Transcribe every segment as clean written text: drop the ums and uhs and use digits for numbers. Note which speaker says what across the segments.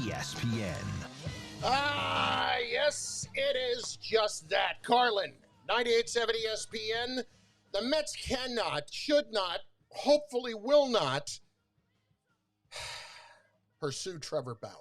Speaker 1: ESPN.
Speaker 2: Yes, it is just that. Carlin, 98.7 ESPN. The Mets cannot, should not, hopefully will not pursue Trevor Bauer.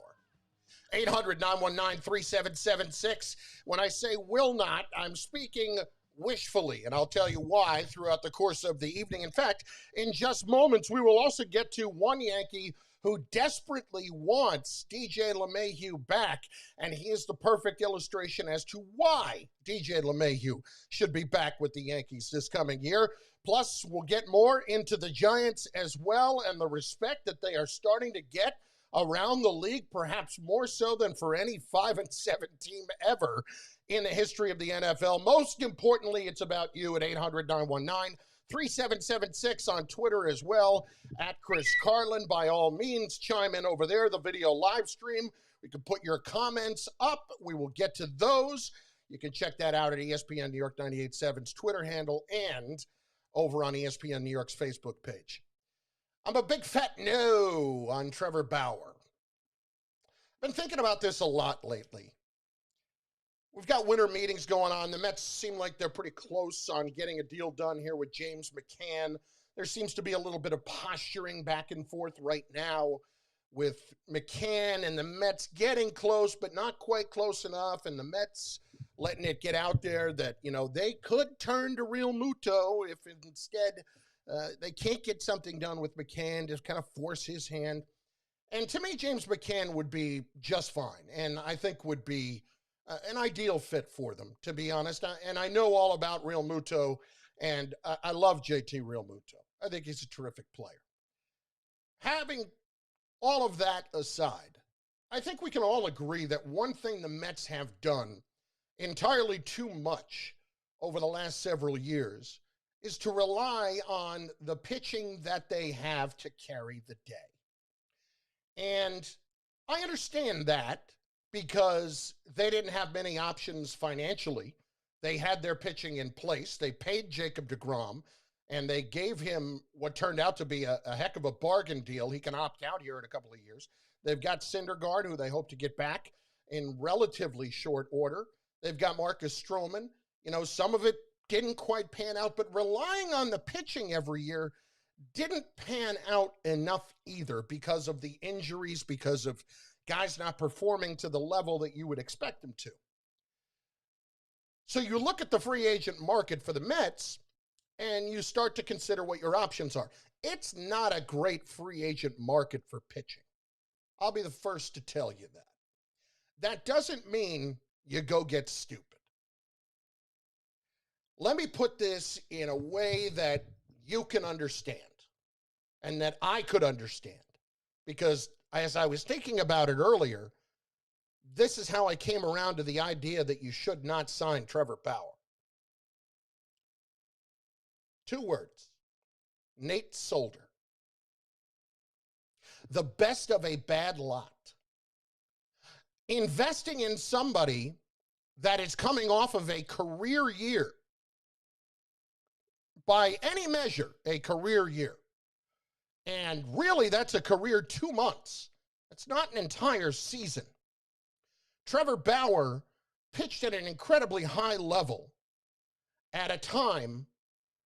Speaker 2: 800-919-3776. When I say will not, I'm speaking wishfully, and I'll tell you why throughout the course of the evening. In fact, in just moments, we will also get to one Yankee who desperately wants DJ LeMahieu back, and he is the perfect illustration as to why DJ LeMahieu should be back with the Yankees this coming year. Plus, we'll get more into the Giants as well and the respect that they are starting to get around the league, perhaps more so than for any 5-7 team ever in the history of the NFL. Most importantly, it's about you at 800-919-3776 on Twitter as well, at Chris Carlin. By all means, chime in over there, the video live stream. We can put your comments up. We will get to those. You can check that out at ESPN New York 98.7's Twitter handle and over on ESPN New York's Facebook page. I'm a big fat no on Trevor Bauer. Been thinking about this a lot lately. We've got winter meetings going on. The Mets seem like they're pretty close on getting a deal done here with James McCann. There seems to be a little bit of posturing back and forth right now with McCann and the Mets getting close, but not quite close enough, and the Mets letting it get out there that, you know, they could turn to Real Muto if instead they can't get something done with McCann, just kind of force his hand. And to me, James McCann would be just fine, and I think would be an ideal fit for them, to be honest. And I know all about Real Muto, and I love JT Real Muto. I think he's a terrific player. Having all of that aside, I think we can all agree that one thing the Mets have done entirely too much over the last several years is to rely on the pitching that they have to carry the day. And I understand that because they didn't have many options financially. They had their pitching in place. They paid Jacob deGrom, and they gave him what turned out to be a heck of a bargain deal. He can opt out here in a couple of years. They've got Syndergaard, who they hope to get back in relatively short order. They've got Marcus Stroman. You know, some of it didn't quite pan out, but relying on the pitching every year didn't pan out enough either because of the injuries, because of guys not performing to the level that you would expect them to. So you look at the free agent market for the Mets and you start to consider what your options are. It's not a great free agent market for pitching. I'll be the first to tell you that. That doesn't mean you go get stupid. Let me put this in a way that you can understand and that I could understand, because as I was thinking about it earlier, this is how I came around to the idea that you should not sign Trevor Bauer. 2 words: Nate Solder. The best of a bad lot. Investing in somebody that is coming off of a career year, by any measure, a career year. And really, that's a career 2 months. It's not an entire season. Trevor Bauer pitched at an incredibly high level at a time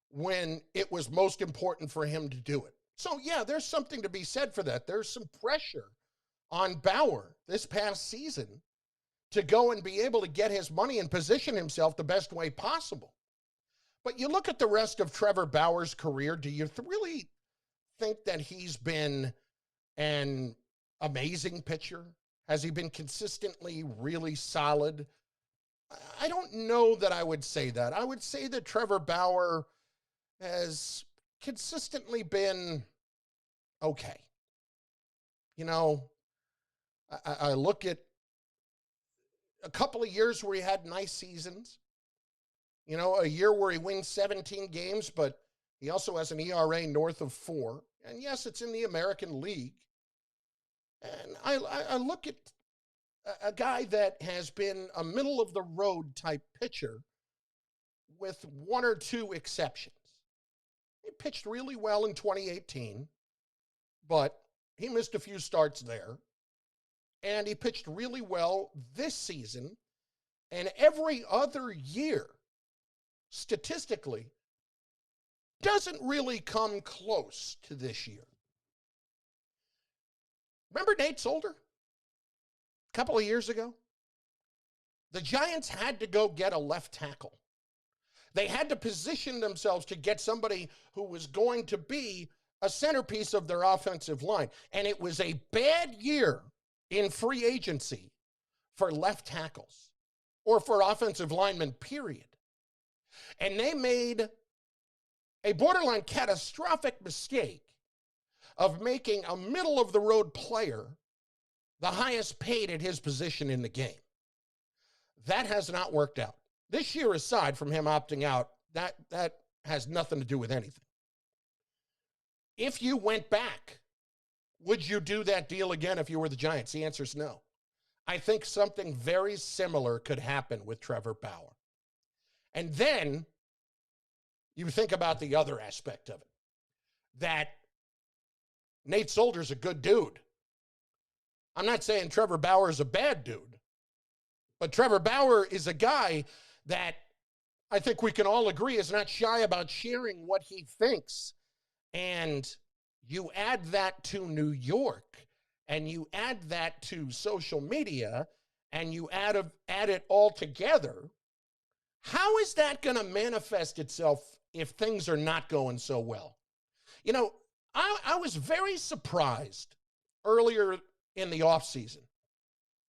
Speaker 2: when it was most important for him to do it. So, yeah, there's something to be said for that. There's some pressure on Bauer this past season to go and be able to get his money and position himself the best way possible. But you look at the rest of Trevor Bauer's career, do you really think that he's been an amazing pitcher? Has he been consistently really solid? I don't know that I would say that. I would say that Trevor Bauer has consistently been okay. You know, I look at a couple of years where he had nice seasons. You know, a year where he wins 17 games, but he also has an ERA north of 4. And yes, it's in the American League. And I look at a guy that has been a middle-of-the-road type pitcher with 1 or 2 exceptions. He pitched really well in 2018, but he missed a few starts there. And he pitched really well this season. And every other year, statistically, doesn't really come close to this year. Remember Nate Solder? A couple of years ago? The Giants had to go get a left tackle. They had to position themselves to get somebody who was going to be a centerpiece of their offensive line. And it was a bad year in free agency for left tackles or for offensive linemen, period. And they made a borderline catastrophic mistake of making a middle-of-the-road player the highest paid at his position in the game. That has not worked out. This year aside from him opting out, that has nothing to do with anything. If you went back, would you do that deal again if you were the Giants? The answer is no. I think something very similar could happen with Trevor Bauer. And then you think about the other aspect of it, that Nate Solder's a good dude. I'm not saying Trevor Bauer is a bad dude, but Trevor Bauer is a guy that I think we can all agree is not shy about sharing what he thinks. And you add that to New York, and you add that to social media, and you add it all together. How is that going to manifest itself if things are not going so well? You know, I was very surprised earlier in the offseason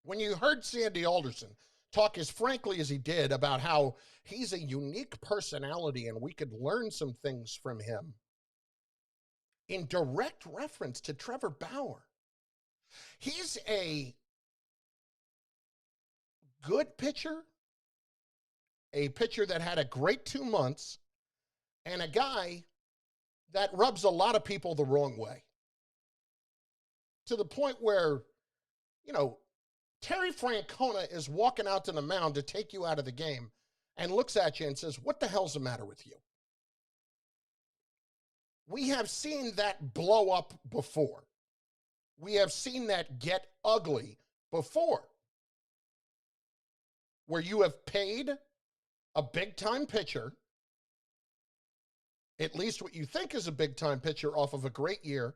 Speaker 2: when you heard Sandy Alderson talk as frankly as he did about how he's a unique personality and we could learn some things from him in direct reference to Trevor Bauer. He's a good pitcher, a pitcher that had a great 2 months, and a guy that rubs a lot of people the wrong way. To the point where, you know, Terry Francona is walking out to the mound to take you out of the game and looks at you and says, "What the hell's the matter with you?" We have seen that blow up before. We have seen that get ugly before, where you have paid a big-time pitcher, at least what you think is a big-time pitcher off of a great year,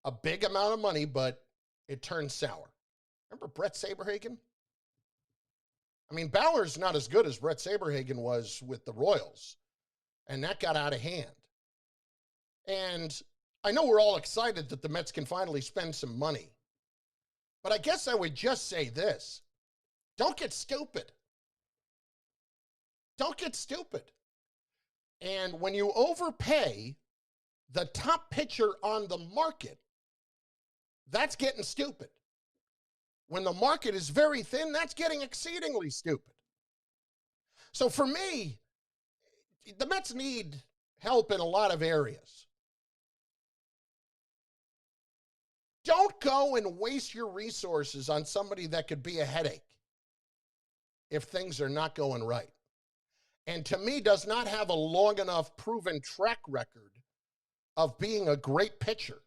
Speaker 2: a big amount of money, but it turns sour. Remember Brett Saberhagen? I mean, Bauer's not as good as Brett Saberhagen was with the Royals, and that got out of hand. And I know we're all excited that the Mets can finally spend some money, but I guess I would just say this. Don't get stupid. Don't get stupid. And when you overpay the top pitcher on the market, that's getting stupid. When the market is very thin, that's getting exceedingly stupid. So for me, the Mets need help in a lot of areas. Don't go and waste your resources on somebody that could be a headache if things are not going right. And to me, does not have a long enough proven track record of being a great pitcher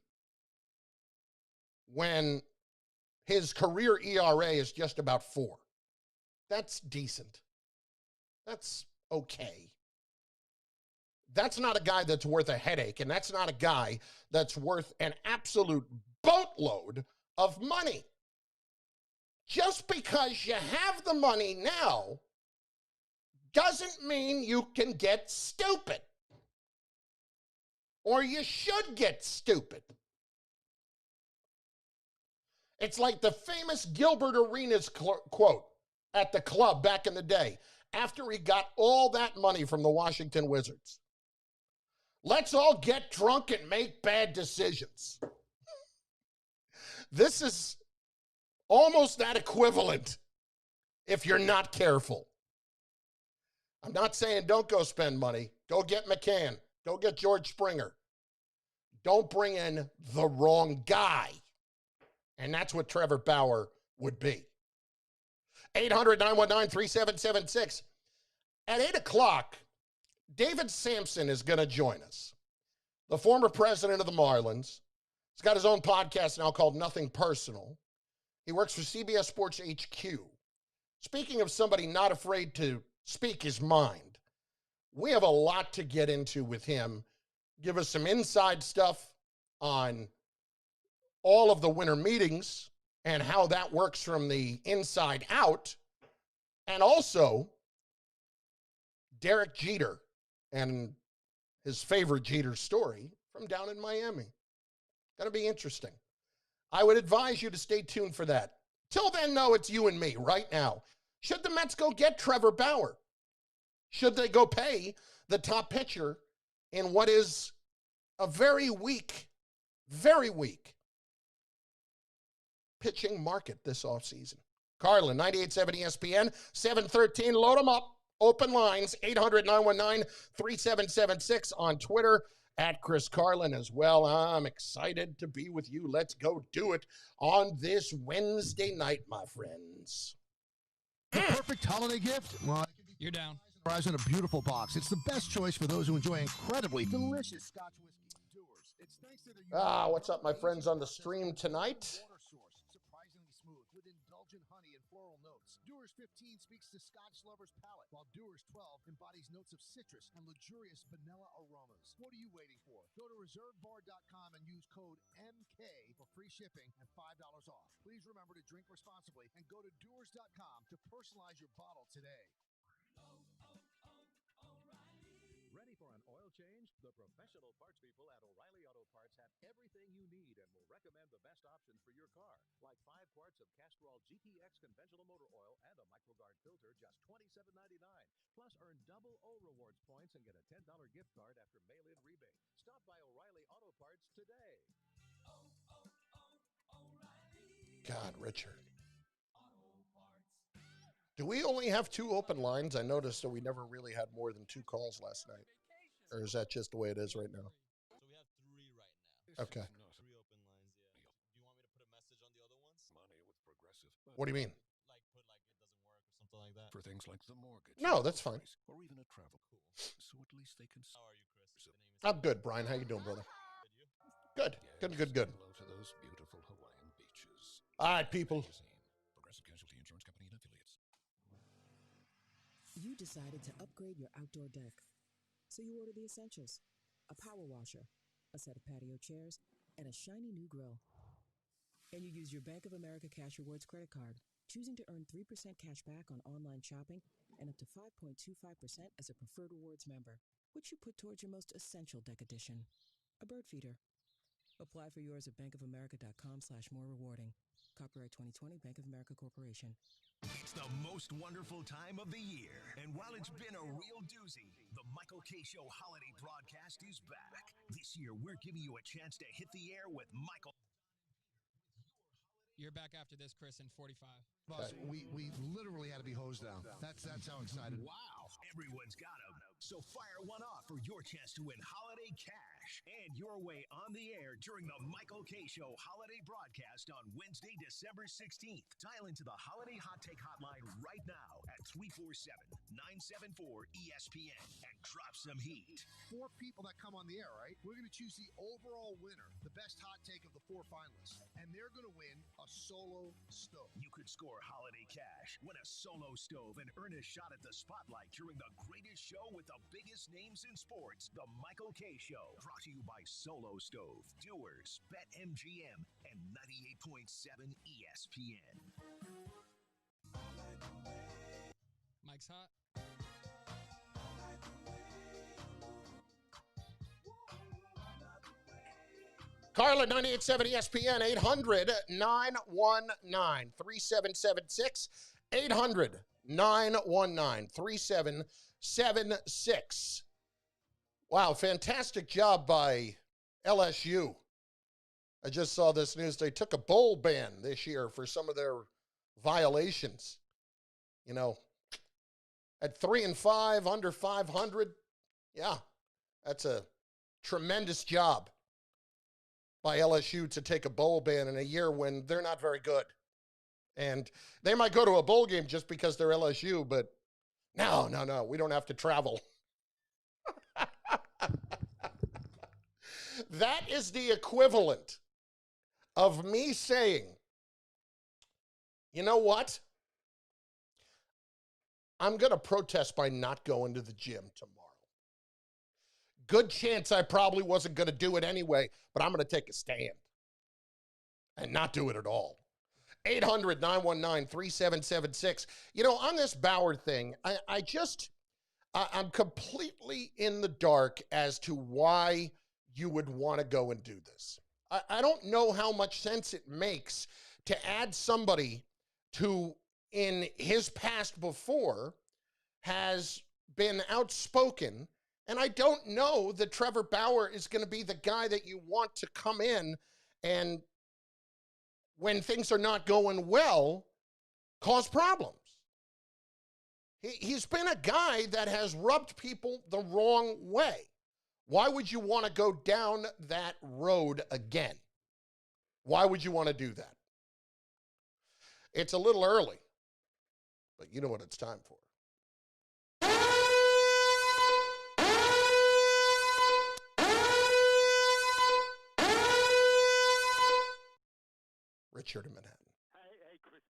Speaker 2: when his career ERA is just about 4. That's decent. That's okay. That's not a guy that's worth a headache, and that's not a guy that's worth an absolute boatload of money. Just because you have the money now doesn't mean you can get stupid. Or you should get stupid. It's like the famous Gilbert Arenas quote at the club back in the day, after he got all that money from the Washington Wizards. Let's all get drunk and make bad decisions. This is almost that equivalent if you're not careful. I'm not saying don't go spend money. Go get McCann. Go get George Springer. Don't bring in the wrong guy. And that's what Trevor Bauer would be. 800-919-3776. At 8 o'clock, David Sampson is going to join us. The former president of the Marlins. He's got his own podcast now called Nothing Personal. He works for CBS Sports HQ. Speaking of somebody not afraid to speak his mind, we have a lot to get into with him. Give us some inside stuff on all of the winter meetings and how that works from the inside out. And also, Derek Jeter and his favorite Jeter story from down in Miami. Going to be interesting. I would advise you to stay tuned for that. Till then, though, it's you and me right now. Should the Mets go get Trevor Bauer? Should they go pay the top pitcher in what is a very weak pitching market this offseason? Carlin, 98.7 ESPN, 713. Load them up. Open lines, 800-919-3776 on Twitter, at Chris Carlin as well. I'm excited to be with you. Let's go do it on this Wednesday night, my friends.
Speaker 1: The perfect holiday gift? Well,
Speaker 3: You're down.
Speaker 1: Fries in a beautiful box. It's the best choice for those who enjoy incredibly delicious Scotch whiskey. Doers. It's thanks to their
Speaker 2: What's up, my friends on the stream tonight?
Speaker 1: water source, surprisingly smooth with indulgent honey and floral notes. Doers 15 speaks to Scotch lovers' palate, while Doers 12 embodies notes of citrus and luxurious vanilla aromas. What are you waiting for? Go to reservebar.com and use code MK for free shipping and $5 off. Please remember to drink responsibly and go to Doers.com to personalize your bottle today.
Speaker 4: Ready for an oil change? The professional parts people at O'Reilly Auto Parts have everything you need and will recommend the best options for your car. Like 5 quarts of Castrol GTX conventional motor oil and a MicroGuard filter, just $27.99. Plus, earn double O Rewards points and get a $10 gift card after mail-in rebate. Stop by O'Reilly Auto Parts today.
Speaker 2: God, Richard. Do we only have 2 open lines? I noticed that we never really had more than 2 calls last night. Or is that just the way it is right now?
Speaker 3: So we have 3 right now.
Speaker 2: Okay.
Speaker 3: 3 open lines, yeah. Do you want me to put a message on the other ones?
Speaker 4: Money with Progressive.
Speaker 2: What do you mean?
Speaker 3: Like put like it doesn't work or something like that?
Speaker 4: For things like the mortgage.
Speaker 2: No, that's fine.
Speaker 4: Or even a travel.
Speaker 3: Cool.
Speaker 4: So at least they can.
Speaker 3: How are you, Chris? The name is
Speaker 2: I'm good, Brian. How you doing, brother?
Speaker 3: Good, you?
Speaker 2: Good.
Speaker 4: Hello to those beautiful Hawaiian beaches.
Speaker 2: All right, people.
Speaker 4: Progressive Casualty Insurance Company and affiliates.
Speaker 5: You decided to upgrade your outdoor deck. So you order the essentials: a power washer, a set of patio chairs, and a shiny new grill. And you use your Bank of America Cash Rewards credit card, choosing to earn 3% cash back on online shopping and up to 5.25% as a preferred rewards member, which you put towards your most essential deck addition, a bird feeder. Apply for yours at bankofamerica.com/more-rewarding. Copyright 2020, Bank of America Corporation.
Speaker 6: It's the most wonderful time of the year. And while it's been a real doozy, the Michael K. Show holiday broadcast is back. This year, we're giving you a chance to hit the air with Michael.
Speaker 3: You're back after this, Chris, in 45.
Speaker 1: Boss, we literally had to be hosed down. That's how excited.
Speaker 6: Wow, everyone's got them. So fire one off for your chance to win holiday cash and your way on the air during the Michael K. Show holiday broadcast on Wednesday, December 16th. Dial into the Holiday Hot Take Hotline right now at 347-974-ESPN and drop some heat.
Speaker 1: 4 people that come on the air, right? We're going to choose the overall winner, the best hot take of the 4 finalists, and they're going to win a solo stove.
Speaker 6: You could score holiday cash, win a solo stove, and earn a shot at the spotlight during the greatest show with the biggest names in sports, The Michael K. Show. Brought to you by Solo Stove, Doers, BetMGM, and 98.7 ESPN.
Speaker 3: Mike's hot.
Speaker 2: Carlin, 98.7 ESPN, 800-919-3776. 800-919-3776. Wow, fantastic job by LSU. I just saw this news. They took a bowl ban this year for some of their violations. You know, at 3-5, under 500. Yeah, that's a tremendous job by LSU to take a bowl ban in a year when they're not very good. And they might go to a bowl game just because they're LSU, but no, we don't have to travel. That is the equivalent of me saying You know what? I'm going to protest by not going to the gym tomorrow. Good chance I probably wasn't going to do it anyway, but I'm going to take a stand and not do it at all. 800-919-3776. You know, on this Bauer thing, I'm completely in the dark as to why you would want to go and do this. I don't know how much sense it makes to add somebody who, in his past before, has been outspoken. And I don't know that Trevor Bauer is going to be the guy that you want to come in and, when things are not going well, cause problems. He's been a guy that has rubbed people the wrong way. Why would you want to go down that road again? Why would you want to do that? It's a little early, but you know what it's time for. Richard in Manhattan.
Speaker 7: Hey, Chris,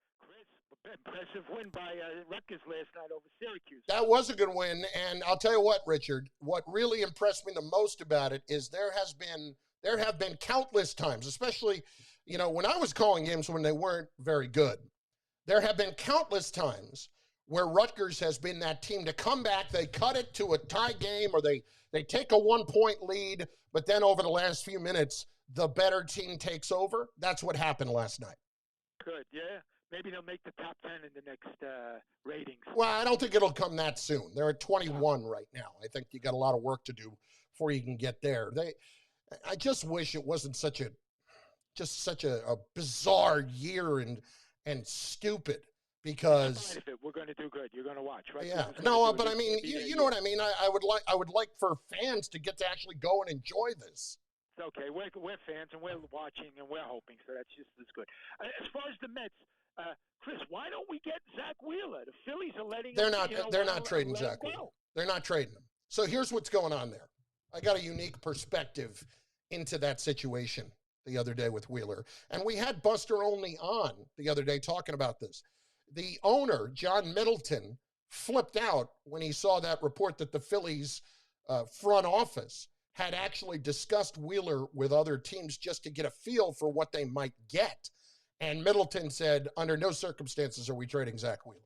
Speaker 7: impressive win by Rutgers last night over Syracuse.
Speaker 2: That was a good win, and I'll tell you what, Richard, what really impressed me the most about it is there have been countless times, especially, you know, when I was calling games when they weren't very good, there have been countless times where Rutgers has been that team to come back, they cut it to a tie game, or they take a 1-point lead, but then over the last few minutes, the better team takes over. That's what happened last night.
Speaker 7: Good, yeah. Maybe they'll make the top 10 in the next ratings.
Speaker 2: Well, I don't think it'll come that soon. They're at 21 right now. I think you got a lot of work to do before you can get there. I just wish it wasn't such a bizarre year and stupid, because
Speaker 7: we're going to do good. You're going to watch, right?
Speaker 2: Yeah, no, but I mean, you know what I mean. I would like for fans to get to actually go and enjoy this.
Speaker 7: Okay, we're fans and we're watching and we're hoping, so that's just as good. As far as the Mets, Chris, why don't we get Zach Wheeler? The Phillies are letting
Speaker 2: they're not trading Zach Wheeler. They're not trading him. So here's what's going on there. I got a unique perspective into that situation the other day with Wheeler, and we had Buster Olney on the other day talking about this. The owner, John Middleton, flipped out when he saw that report that the Phillies front office had actually discussed Wheeler with other teams just to get a feel for what they might get. And Middleton said, under no circumstances are we trading Zach Wheeler.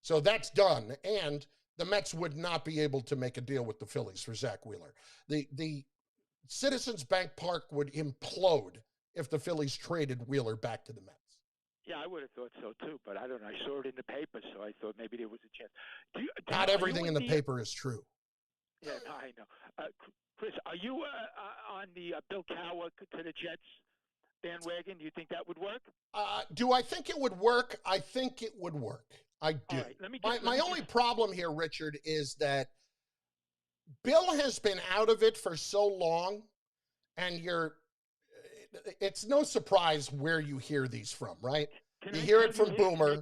Speaker 2: So that's done. And the Mets would not be able to make a deal with the Phillies for Zach Wheeler. The Citizens Bank Park would implode if the Phillies traded Wheeler back to the Mets.
Speaker 7: Yeah, I would have thought so too, but I don't know. I saw it in the paper, so I thought maybe there was a chance.
Speaker 2: Not everything in the paper is true.
Speaker 7: Yeah, I know. Chris, are you on the Bill Cowher to the Jets bandwagon? Do you think that would work?
Speaker 2: Do I think it would work? I think it would work. I do. Right, my only problem here, Richard, is that Bill has been out of it for so long, and it's no surprise where you hear these from, right? You hear it from Boomer.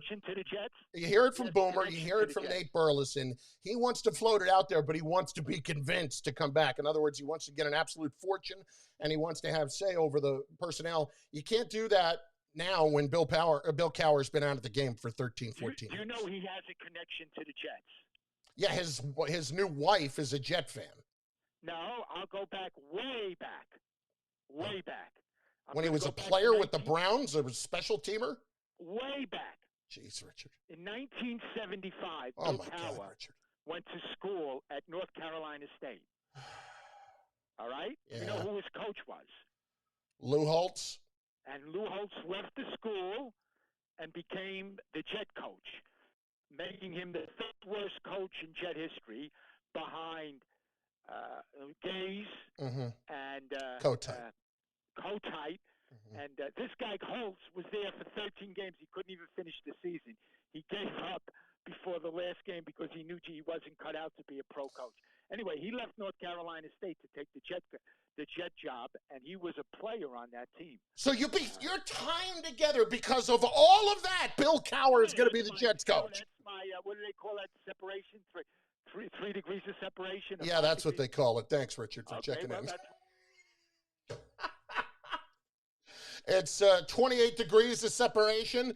Speaker 2: You hear it from Boomer. You hear it from Nate Burleson. He wants to float it out there, but he wants to be convinced to come back. In other words, he wants to get an absolute fortune, and he wants to have say over the personnel. You can't do that now when Bill Cowher's been out of the game for 13, 14
Speaker 7: years. You know he has a connection to the Jets.
Speaker 2: Yeah, his new wife is a Jet fan.
Speaker 7: No, I'll go back. Way back.
Speaker 2: When he was a player with the Browns, a special teamer?
Speaker 7: Way back.
Speaker 2: Jeez, Richard.
Speaker 7: In 1975,
Speaker 2: Bill Cowher
Speaker 7: went to school at North Carolina State. All right?
Speaker 2: Yeah.
Speaker 7: You know who his coach was?
Speaker 2: Lou Holtz.
Speaker 7: And Lou Holtz left the school and became the Jet coach, making him the third worst coach in Jet history behind Gaze and
Speaker 2: Kotite.
Speaker 7: And this guy Holtz was there for 13 games. He couldn't even finish the season. He gave up before the last game because he knew he wasn't cut out to be a pro coach. Anyway, he left North Carolina State to take the Jet job, and he was a player on that team.
Speaker 2: So you're tying together because of all of that. Bill Cowher is going to be the Jets coach.
Speaker 7: That's my what do they call that separation? Three degrees of separation.
Speaker 2: Yeah, that's what they call it. Thanks, Richard, for checking in. It's 28 degrees of separation.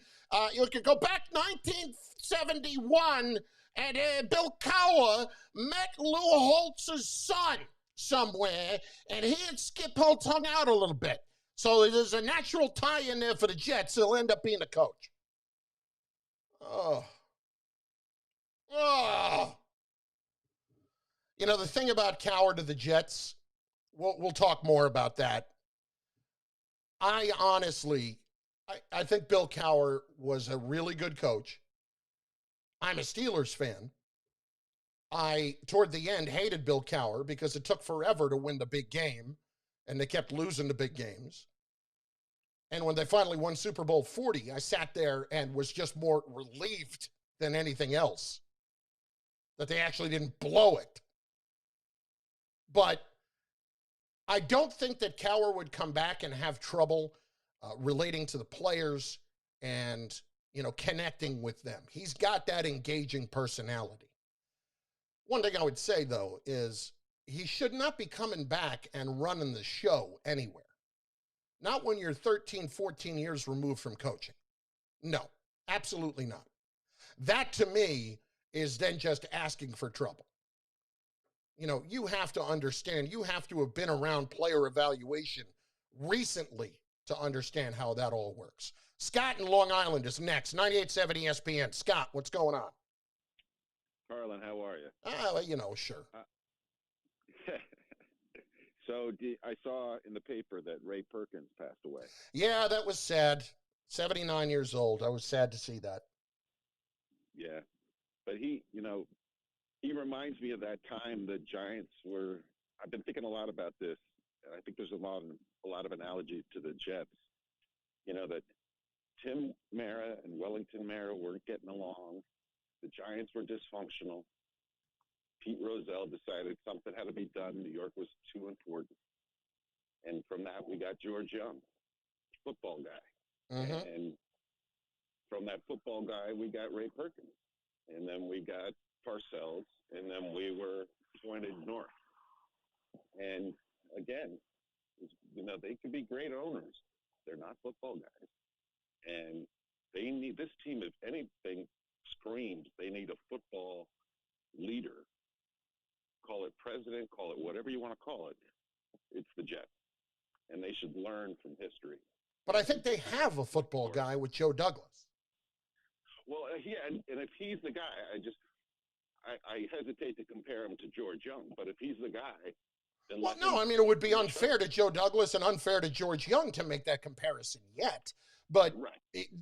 Speaker 2: You can go back 1971, and Bill Cowher met Lou Holtz's son somewhere, and he and Skip Holtz hung out a little bit. So there's a natural tie in there for the Jets. He'll end up being a coach. Oh. You know, the thing about Cowher to the Jets, we'll talk more about that. I honestly think Bill Cowher was a really good coach. I'm a Steelers fan. I, toward the end, hated Bill Cowher because it took forever to win the big game, and they kept losing the big games. And when they finally won Super Bowl 40, I sat there and was just more relieved than anything else that they actually didn't blow it. But I don't think that Cowher would come back and have trouble relating to the players and, you know, connecting with them. He's got that engaging personality. One thing I would say, though, is he should not be coming back and running the show anywhere. Not when you're 13, 14 years removed from coaching. No, absolutely not. That, to me, is then just asking for trouble. You know, you have to understand, you have to have been around player evaluation recently to understand how that all works. Scott in Long Island is next, 98.7 ESPN. Scott, what's going on?
Speaker 8: Carlin, how are you?
Speaker 2: Well, you know, sure.
Speaker 8: So I saw in the paper that Ray Perkins passed away.
Speaker 2: Yeah, that was sad. 79 years old. I was sad to see that.
Speaker 8: Yeah. But he reminds me of that time the Giants were – I've been thinking a lot about this, and I think there's a lot of analogy to the Jets. You know, that Tim Mara and Wellington Mara weren't getting along. The Giants were dysfunctional. Pete Rozelle decided something had to be done. New York was too important. And from that, we got George Young, football guy.
Speaker 2: Mm-hmm.
Speaker 8: And from that football guy, we got Ray Perkins. And then we got Parcells. And then we were pointed north. And again, you know, they could be great owners. They're not football guys. And they need, this team, if anything, screams they need a football leader. Call it president, call it whatever you want to call it. It's the Jets. And they should learn from history.
Speaker 2: But I think they have a football guy with Joe Douglas.
Speaker 8: Well, yeah, and if he's the guy, I hesitate to compare him to George Young, but if he's the guy, then
Speaker 2: well, no, I mean, it would be unfair to Joe Douglas and unfair to George Young to make that comparison yet. But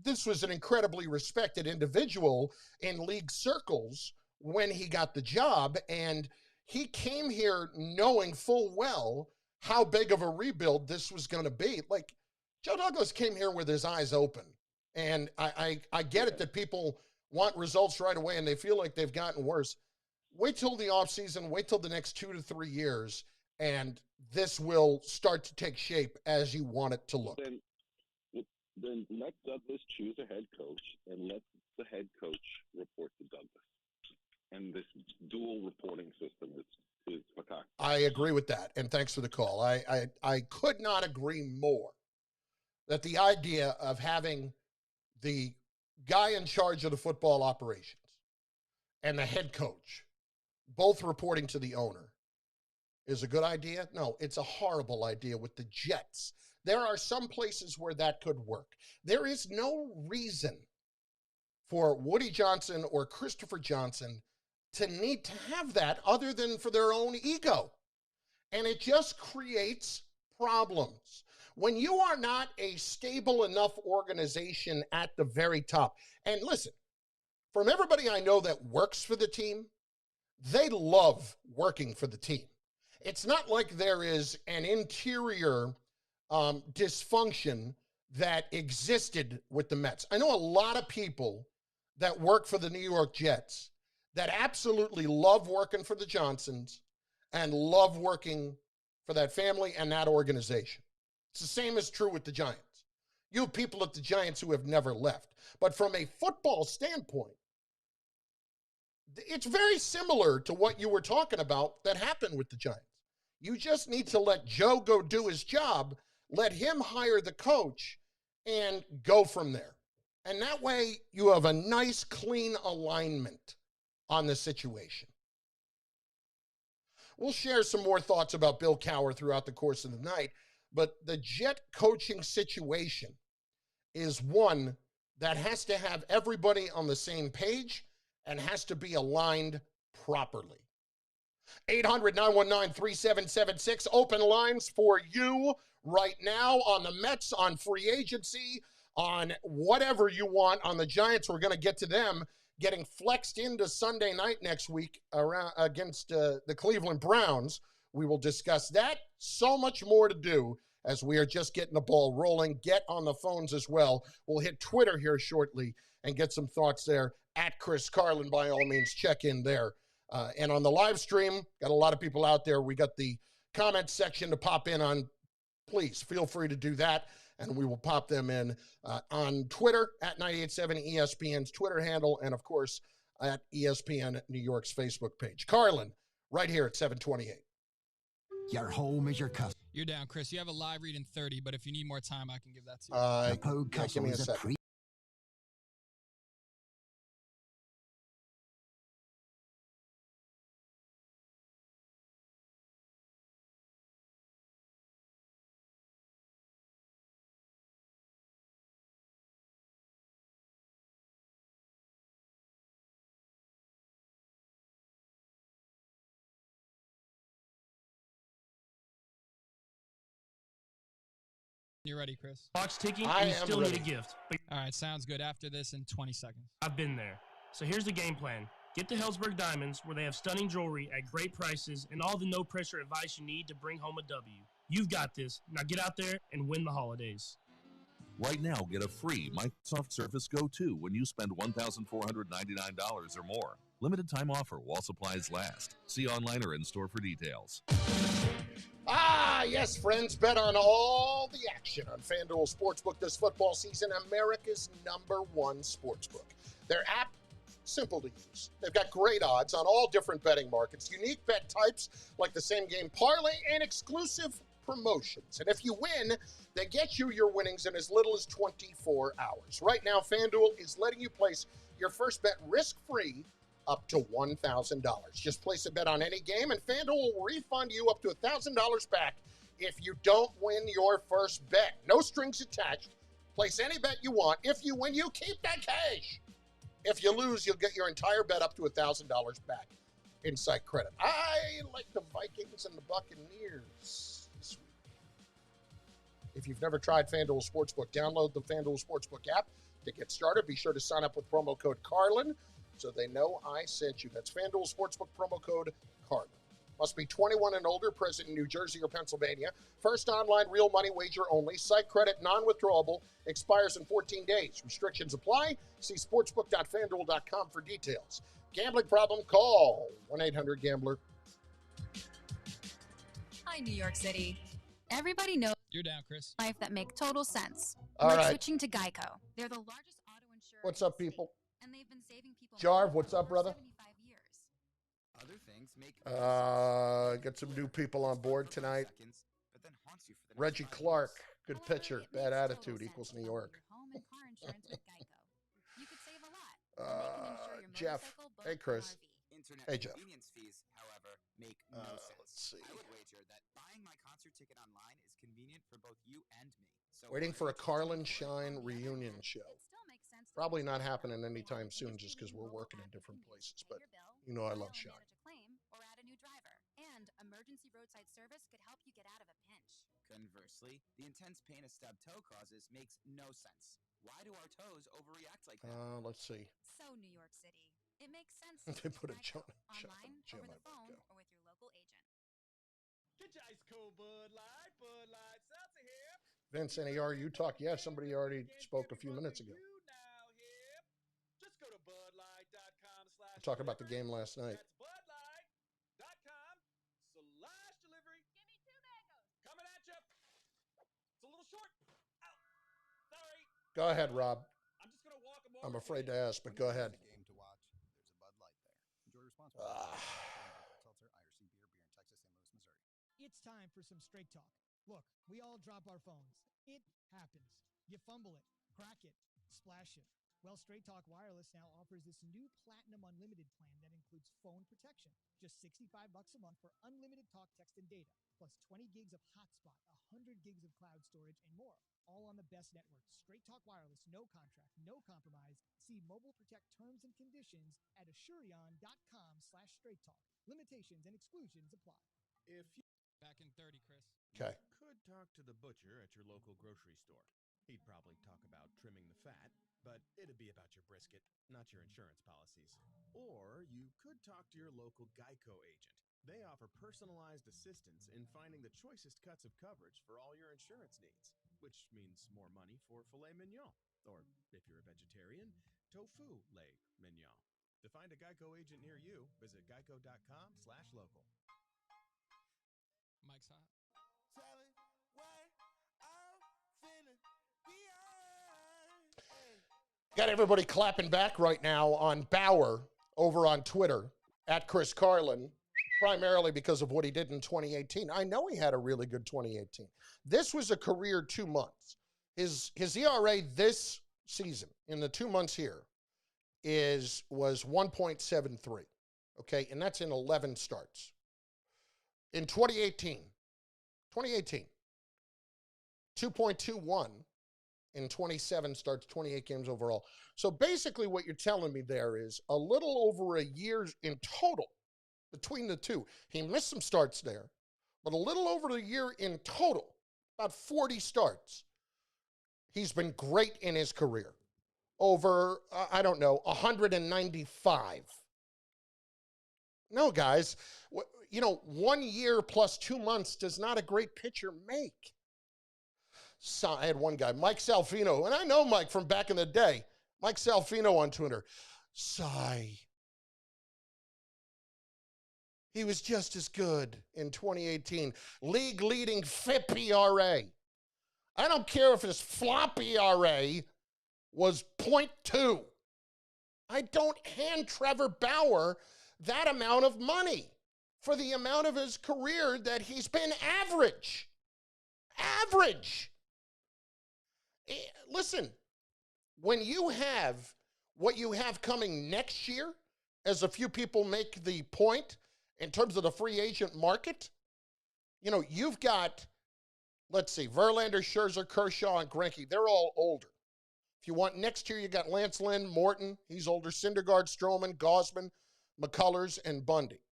Speaker 2: this was an incredibly respected individual in league circles when he got the job, and he came here knowing full well how big of a rebuild this was going to be. Like, Joe Douglas came here with his eyes open. And I get it that people want results right away and they feel like they've gotten worse. Wait till the offseason, wait till the next 2 to 3 years, and this will start to take shape as you want it to look.
Speaker 8: Then let Douglas choose a head coach and let the head coach report to Douglas. And this dual reporting system is macaque.
Speaker 2: I agree with that, and thanks for the call. I could not agree more that the idea of having the guy in charge of the football operations and the head coach both reporting to the owner is a good idea. No, it's a horrible idea with the Jets. There are some places where that could work. There is no reason for Woody Johnson or Christopher Johnson to need to have that other than for their own ego. And it just creates problems. When you are not a stable enough organization at the very top, and listen, from everybody I know that works for the team, they love working for the team. It's not like there is an interior dysfunction that existed with the Mets. I know a lot of people that work for the New York Jets that absolutely love working for the Johnsons and love working for that family and that organization. It's the same is true with the Giants. You have people at the Giants who have never left. But from a football standpoint, it's very similar to what you were talking about that happened with the Giants. You just need to let Joe go do his job Let him hire the coach and go from there. And that way you have a nice, clean alignment on the situation. We'll share some more thoughts about Bill Cowher throughout the course of the night, but the Jet coaching situation is one that has to have everybody on the same page and has to be aligned properly. 800-919-3776, open lines for you right now on the Mets, on free agency, on whatever you want on the Giants. We're going to get to them getting flexed into Sunday night next week around against the Cleveland Browns. We will discuss that. So much more to do as we are just getting the ball rolling. Get on the phones as well. We'll hit Twitter here shortly and get some thoughts there. At Chris Carlin, by all means, check in there. And on the live stream, got a lot of people out there. We got the comment section to pop in on. Please feel free to do that, and we will pop them in on Twitter at 98.7 ESPN's Twitter handle, and, of course, at ESPN New York's Facebook page. Carlin, right here at 728.
Speaker 9: Your home is your castle.
Speaker 10: You're down, Chris. You have a live read in 30, but if you need more time, I can give that to you.
Speaker 9: The Pogue
Speaker 2: Yeah, give
Speaker 9: Castle
Speaker 2: me a
Speaker 9: is a
Speaker 2: second.
Speaker 10: You ready, Chris?
Speaker 11: Watch ticking,
Speaker 2: I
Speaker 11: and you
Speaker 2: am
Speaker 11: still
Speaker 2: ready.
Speaker 11: need a gift. But
Speaker 10: All right, sounds good. After this in 20 seconds.
Speaker 11: I've been there. So here's the game plan. Get to Hellsberg Diamonds, where they have stunning jewelry at great prices and all the no-pressure advice you need to bring home a W. You've got this. Now get out there and win the holidays.
Speaker 12: Right now, get a free Microsoft Surface Go 2 when you spend $1,499 or more. Limited time offer while supplies last. See online or in-store for details.
Speaker 2: Yes, friends, bet on all the action on FanDuel Sportsbook this football season, America's #1 sportsbook. Their app, simple to use. They've got great odds on all different betting markets, unique bet types like the same game parlay, and exclusive promotions. And if you win, they get you your winnings in as little as 24 hours. Right now, FanDuel is letting you place your first bet risk-free up to $1,000. Just place a bet on any game, and FanDuel will refund you up to $1,000 back if you don't win your first bet. No strings attached. Place any bet you want. If you win, you keep that cash. If you lose, you'll get your entire bet up to $1,000 back in site credit. I like the Vikings and the Buccaneers this week. If you've never tried FanDuel Sportsbook, download the FanDuel Sportsbook app to get started. Be sure to sign up with promo code Carlin so they know I sent you. That's FanDuel Sportsbook promo code Carlin. Must be 21 and older, present in New Jersey or Pennsylvania. First online real money wager only. Site credit non-withdrawable. Expires in 14 days. Restrictions apply. See sportsbook.fanduel.com for details. Gambling problem? Call 1-800-GAMBLER.
Speaker 13: Hi, New York City. Everybody knows
Speaker 10: You're down, Chris.
Speaker 13: life that make total sense.
Speaker 2: All
Speaker 13: like
Speaker 2: right.
Speaker 13: switching to Geico. They're the largest auto insurer.
Speaker 2: What's up, people?
Speaker 13: And they've been saving people
Speaker 2: Jarv,
Speaker 13: money
Speaker 2: what's
Speaker 13: for
Speaker 2: up, brother?
Speaker 13: 75 years.
Speaker 9: Other things make
Speaker 2: Got some new people on board tonight. Reggie Clark, good
Speaker 13: However,
Speaker 2: pitcher,
Speaker 13: it
Speaker 2: bad
Speaker 13: makes total
Speaker 2: attitude
Speaker 13: sense
Speaker 2: equals
Speaker 13: to
Speaker 2: New
Speaker 13: bundle
Speaker 2: York.
Speaker 13: your home and car insurance with Geico. You could save a lot. And they can insure your
Speaker 2: Jeff.
Speaker 13: motorcycle, boat,
Speaker 2: Hey,
Speaker 13: and
Speaker 2: Chris.
Speaker 13: RV.
Speaker 9: Internet
Speaker 2: Hey, Jeff.
Speaker 9: convenience fees, however, make no sense.
Speaker 2: Let's see.
Speaker 9: I would wager that buying my concert ticket online is convenient for both you and me. So
Speaker 2: Waiting for a Carlin Shine reunion
Speaker 13: It
Speaker 2: show.
Speaker 13: still makes sense to
Speaker 2: Probably
Speaker 13: use
Speaker 2: not
Speaker 13: Geico.
Speaker 2: happening
Speaker 13: They
Speaker 2: anytime
Speaker 13: have
Speaker 2: soon just because we're
Speaker 13: industry-leading
Speaker 2: working in
Speaker 13: mobile
Speaker 2: different
Speaker 13: app that
Speaker 2: places,
Speaker 13: can
Speaker 2: but
Speaker 13: pay your bill,
Speaker 2: you know I
Speaker 13: file
Speaker 2: love
Speaker 13: and
Speaker 2: Shine.
Speaker 13: manage a claim, or add a new driver. And emergency roadside service could help you get out of a pinch.
Speaker 9: Conversely, the intense pain a stubbed toe causes makes no sense. Why do our toes overreact like that?
Speaker 2: Let's see.
Speaker 13: So, New York City. It makes sense
Speaker 2: They
Speaker 13: to use
Speaker 2: put a
Speaker 13: Geico
Speaker 2: Jim
Speaker 13: online,
Speaker 2: Jim
Speaker 13: over the
Speaker 2: on
Speaker 13: phone,
Speaker 2: go.
Speaker 13: or with your local agent.
Speaker 3: Get your ice cold Bud Light seltzer here.
Speaker 2: Vince, NER, you talk. Yeah, somebody already spoke a few minutes ago.
Speaker 3: Just go to budlight.com/.
Speaker 2: Talk about the game last night.
Speaker 3: That's budlight.com/delivery.
Speaker 13: Give me 2 mangoes.
Speaker 3: Coming at you. It's a little short. Ow. Sorry.
Speaker 2: Go ahead, Rob.
Speaker 3: I'm just gonna walk them over.
Speaker 2: I'm afraid to ask, but go ahead.
Speaker 14: Game to watch. There's a Bud Light there. Enjoy responsibly. Seltzer, IRC Beer, Beer in Texas, St. Louis, Missouri.
Speaker 15: It's time for some straight talk. Look, we all drop our phones. It happens. You fumble it, crack it, splash it. Well, Straight Talk Wireless now offers this new Platinum Unlimited plan that includes phone protection. Just $65 a month for unlimited talk, text, and data, plus 20 gigs of hotspot, 100 gigs of cloud storage, and more. All on the best network. Straight Talk Wireless, no contract, no compromise. See Mobile Protect terms and conditions at Asurion.com/straighttalk. Limitations and exclusions apply.
Speaker 4: If you
Speaker 10: Back in 30, Chris.
Speaker 2: Okay.
Speaker 4: could talk to the butcher at your local grocery store, he'd probably talk about trimming the fat, but it'd be about your brisket, not your insurance policies. Or you could talk to your local Geico agent. They offer personalized assistance in finding the choicest cuts of coverage for all your insurance needs, which means more money for filet mignon. Or, if you're a vegetarian, tofu leg mignon. To find a Geico agent near you, visit geico.com/local.
Speaker 10: Mike's hot.
Speaker 2: Got everybody clapping back right now on Bauer over on Twitter at Chris Carlin, primarily because of what he did in 2018. I know he had a really good 2018. This was a career 2 months. His ERA this season, in the 2 months here, was 1.73. Okay, and that's in 11 starts. In 2018, 2.21 in 27 starts, 28 games overall. So basically what you're telling me there is a little over a year in total between the two. He missed some starts there, but a little over a year in total, about 40 starts. He's been great in his career. Over, 195. No, guys, 1 year plus 2 months does not a great pitcher make. So I had one guy, Mike Salfino, and I know Mike from back in the day. Mike Salfino on Twitter. Sigh. He was just as good in 2018. League-leading FIP ERA. I don't care if his flop ERA was 0.2. I don't hand Trevor Bauer that amount of money for the amount of his career that he's been average. Average. Listen, when you have what you have coming next year, as a few people make the point in terms of the free agent market, you've got, let's see, Verlander, Scherzer, Kershaw, and Greinke. They're all older. If you want next year, you got Lance Lynn, Morton. He's older. Syndergaard, Stroman, Gausman, McCullers, and Bundy.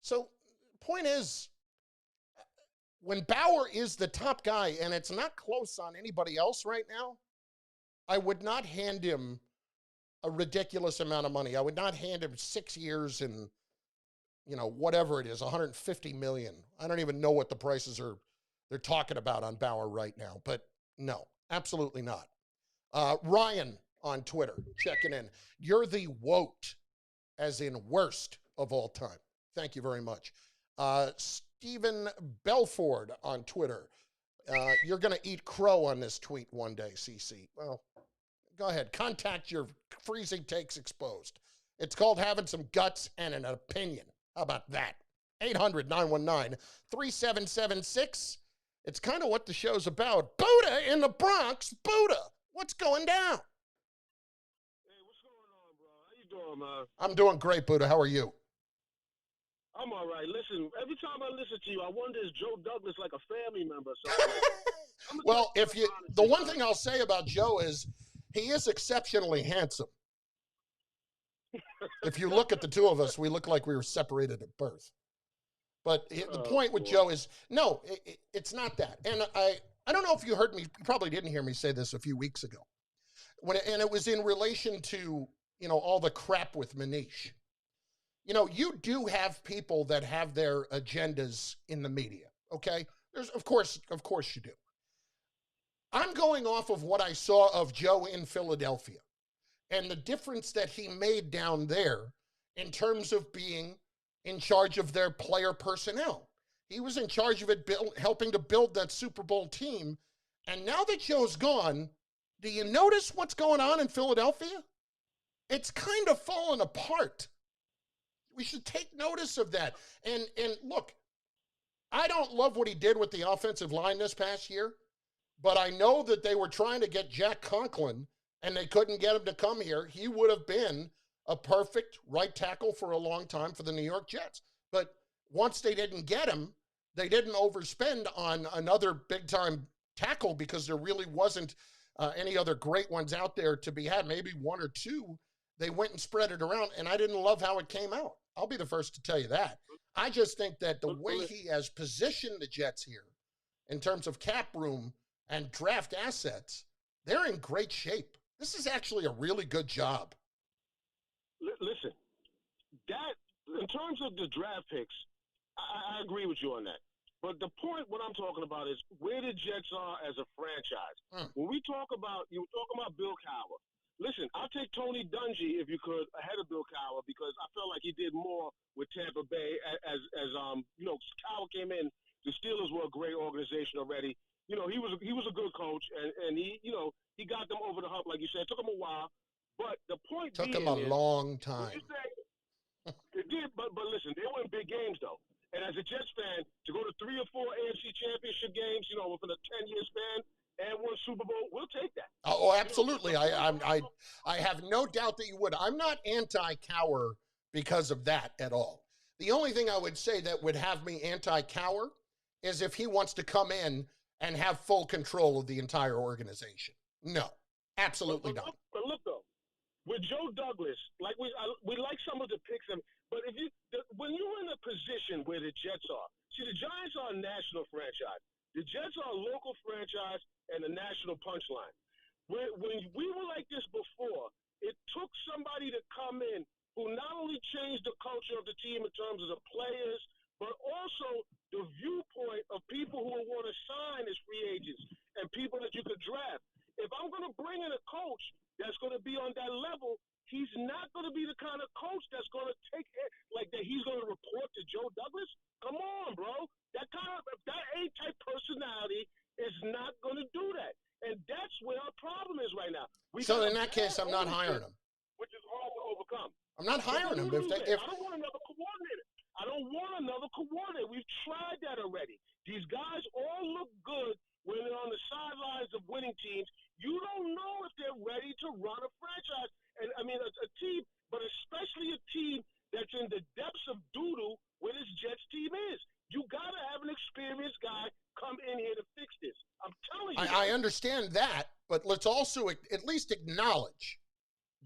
Speaker 2: So, point is, when Bauer is the top guy, and it's not close on anybody else right now, I would not hand him a ridiculous amount of money. I would not hand him 6 years and, whatever it is, $150 million. I don't even know what the prices are they're talking about on Bauer right now, but no, absolutely not. Ryan on Twitter checking in. You're the wote, as in worst of all time. Thank you very much. Stephen Belford on Twitter. You're going to eat crow on this tweet one day, CC. Well, go ahead. Contact your freezing takes exposed. It's called having some guts and an opinion. How about that? 800-919-3776. It's kind of what the show's about. Buddha in the Bronx. Buddha, what's going down?
Speaker 16: Hey, what's going on, bro? How you doing, man?
Speaker 2: I'm doing great, Buddha. How are you?
Speaker 16: I'm all right. Listen, every time I listen to you, I wonder is Joe Douglas like a family member? So,
Speaker 2: well, the one thing I'll say about Joe is he is exceptionally handsome. If you look at the two of us, we look like we were separated at birth. But the point with Joe is, no, it's not that. And I don't know if you heard me, you probably didn't hear me say this a few weeks ago. And it was in relation to, all the crap with Manish. You do have people that have their agendas in the media, okay? There's, of course you do. I'm going off of what I saw of Joe in Philadelphia and the difference that he made down there in terms of being in charge of their player personnel. He was in charge of it, helping to build that Super Bowl team. And now that Joe's gone, do you notice what's going on in Philadelphia? It's kind of fallen apart. We should take notice of that. And look, I don't love what he did with the offensive line this past year, but I know that they were trying to get Jack Conklin, and they couldn't get him to come here. He would have been a perfect right tackle for a long time for the New York Jets. But once they didn't get him, they didn't overspend on another big-time tackle because there really wasn't any other great ones out there to be had, maybe one or two. They went and spread it around, and I didn't love how it came out. I'll be the first to tell you that. I just think that the way he has positioned the Jets here in terms of cap room and draft assets, they're in great shape. This is actually a really good job.
Speaker 16: Listen, that in terms of the draft picks, I agree with you on that. But the point, what I'm talking about is where the Jets are as a franchise. When we talk about, you were talking about Bill Cowher. Listen, I'll take Tony Dungy, if you could, ahead of Bill Cowher because I felt like he did more with Tampa Bay as Cowher came in. The Steelers were a great organization already. You know, he was a good coach, and he got them over the hump, like you said. It took him a while, but the point
Speaker 2: Took
Speaker 16: being
Speaker 2: him a long time.
Speaker 16: It did, but listen, they were in big games though. And as a Jets fan, to go to 3 or 4 AFC Championship games, within a 10-year span, and won Super Bowl, we'll take that.
Speaker 2: Oh, absolutely. I have no doubt that you would. I'm not anti-Cowher because of that at all. The only thing I would say that would have me anti-Cowher is if he wants to come in and have full control of the entire organization. No, absolutely not.
Speaker 16: But look, though, with Joe Douglas, like we like some of the picks, but when you're in a position where the Jets are, see, the Giants are a national franchise. The Jets are a local franchise and a national punchline. When we were like this before, it took somebody to come in who not only changed the culture of the team in terms of the players, but also the viewpoint of people who will want to sign as free agents and people that you could draft. If I'm going to bring in a coach that's going to be on that level, he's not going to be the kind of coach that's going to take it like that. He's going to report to Joe Douglas. Come on, bro. That A-type personality is not going to do that. And that's where our problem is right now.
Speaker 2: So in that case, I'm not hiring him.
Speaker 16: Which is hard to overcome.
Speaker 2: I'm not hiring him.
Speaker 16: I don't want another coordinator. I don't want another coordinator. We've tried that already. These guys all look good when they're on the sidelines of winning teams. You don't know if they're ready to run a franchise. And I mean, a team, but especially a team that's in the depths of doo-doo where this Jets team is. You got to have an experienced guy come in here to fix this. I'm telling you.
Speaker 2: I understand that, but let's also at least acknowledge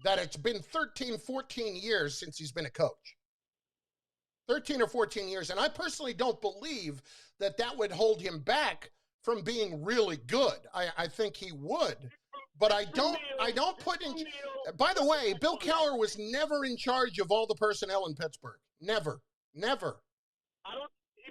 Speaker 2: that it's been 13, 14 years since he's been a coach. 13 or 14 years. And I personally don't believe that would hold him back from being really good. I think he would. But I don't put in... By the way, Bill Cowher was never in charge of all the personnel in Pittsburgh. Never.
Speaker 16: He